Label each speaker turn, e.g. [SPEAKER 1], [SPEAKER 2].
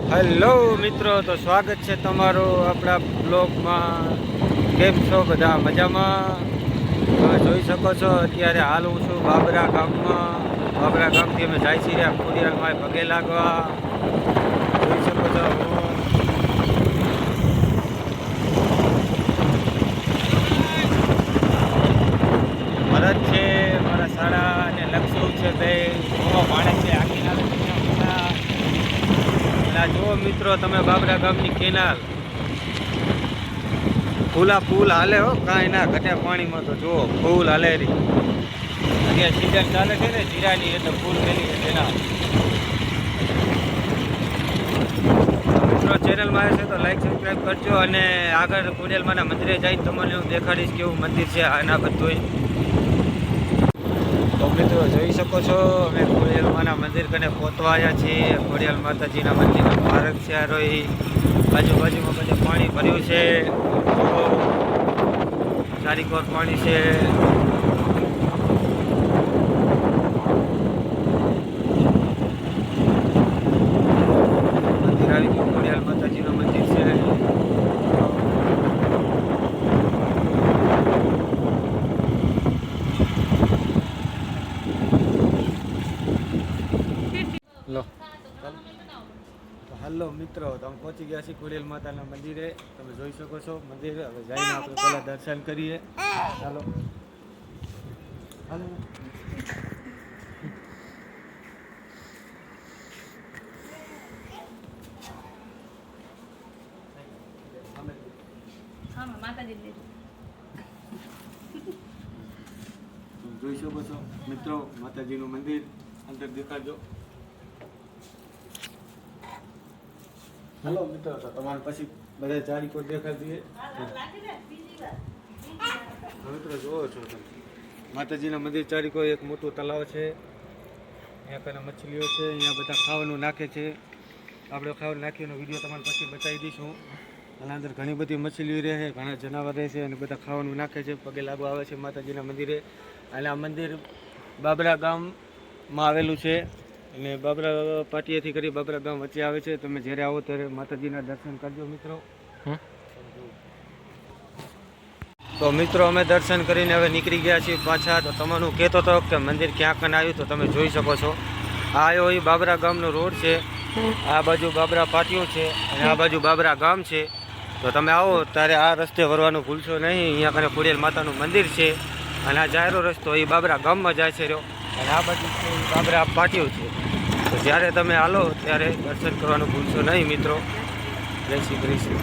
[SPEAKER 1] Hello મિત્રો, તો સ્વાગત છે તમારું આપણા બ્લોગમાં. કેમ છો બધા? મજામાં? તમે જોઈ શકો છો અત્યારે હાલ હું છું બાબરા ગામમાં. બાબરા ગામથી અમે જાય છીએ ખોડિયારમાં પગે લાગવા. જોઈ શકો છો ભરત છે મારા શાળા અને લક્ષુ છે ભાઈ માણસ છે આખી ના જુઓ મિત્રો તમે બાબરા ગામની કેનાલ ફૂલ હાલે હો, કાંઈ ના ઘટે પાણીમાં. તો જુઓ ફૂલ હાલે રહી. અત્યારે સીઝન ચાલે છે ને જીરાની, એટલે ફૂલ મેલી છે કેનાલ. મિત્રો ચેનલમાં આવે છે તો લાઈક સબસ્ક્રાઈબ કરજો, અને આગળ ખોડિયાલમાના મંદિરે જઈને તમને હું દેખાડીશ કેવું મંદિર છે આના બધું. તો મિત્રો જોઈ શકો છો અમે ખોડિયાલમાના મંદિર કને પહોંચવા આવ્યા છીએ. ખોડિયાલ માતાજીના મંદિરનો માર્ગ છે આ રોઈ. આજુબાજુમાં બધે પાણી ભર્યું છે, ચારીકોર પાણી છે. મંદિર આવી ગયું, ખોડિયાલ માતાજીનું મંદિર છે. હેલો મિત્રો, તમે પહોંચી ગયા છીએ ખોડિયાલ માતાના મંદિરે. તમે જોઈ શકો છો મંદિર. હવે જઈને આપણે પહેલાં દર્શન કરીએ. ચાલો હાલો. જોઈ શકો છો મિત્રો માતાજીનું મંદિર. અંદર દેખાડજો. હેલો મિત્રો, તો તમારે પછી બધા ચારીકોટ દેખાડી દઈએ. મિત્રો જોવો છો તમે માતાજીના મંદિર ચારીકો એક મોટું તલાવ છે. અહીંયા કને મછલીઓ છે, અહીંયા બધા ખાવાનું નાખે છે. આપણે ખાવાનું નાખીનો વિડીયો તમારે પછી બતાવી દઈશું. અને અંદર ઘણી બધી મછલીઓ રહે છે, ઘણા જનાવર રહે છે, અને બધા ખાવાનું નાખે છે. પગે લાગવા આવે છે માતાજીના મંદિરે. અને આ મંદિર બાબરા ગામમાં આવેલું છે, અને બાબરા પાટિયાથી કરી બાબરા ગામ વચ્ચે આવે છે. તમે જ્યારે આવો ત્યારે માતાજીના દર્શન કરજો મિત્રો. તો મિત્રો અમે દર્શન કરીને હવે નીકળી ગયા છીએ પાછા. તો તમને કહેતો હતો કે મંદિર ક્યાં કને આવ્યું, તો તમે જોઈ શકો છો. આ આવ્યો એ બાબરા ગામનો રોડ છે. આ બાજુ બાબરા પાટિયું છે, અને આ બાજુ બાબરા ગામ છે. તો તમે આવો ત્યારે આ રસ્તે વળવાનું ભૂલશો નહીં. અહીંયા કને ખોડિયાલ માતાનું મંદિર છે, અને આ જાહેરો રસ્તો એ બાબરા ગામમાં જાય છે રહ્યો, અને આ બાજુ બાબરા પાટિયું છે. તો જ્યારે તમે હાલો ત્યારે દર્શન કરવાનું ભૂલશો નહીં મિત્રો. જય શ્રી કૃષ્ણ.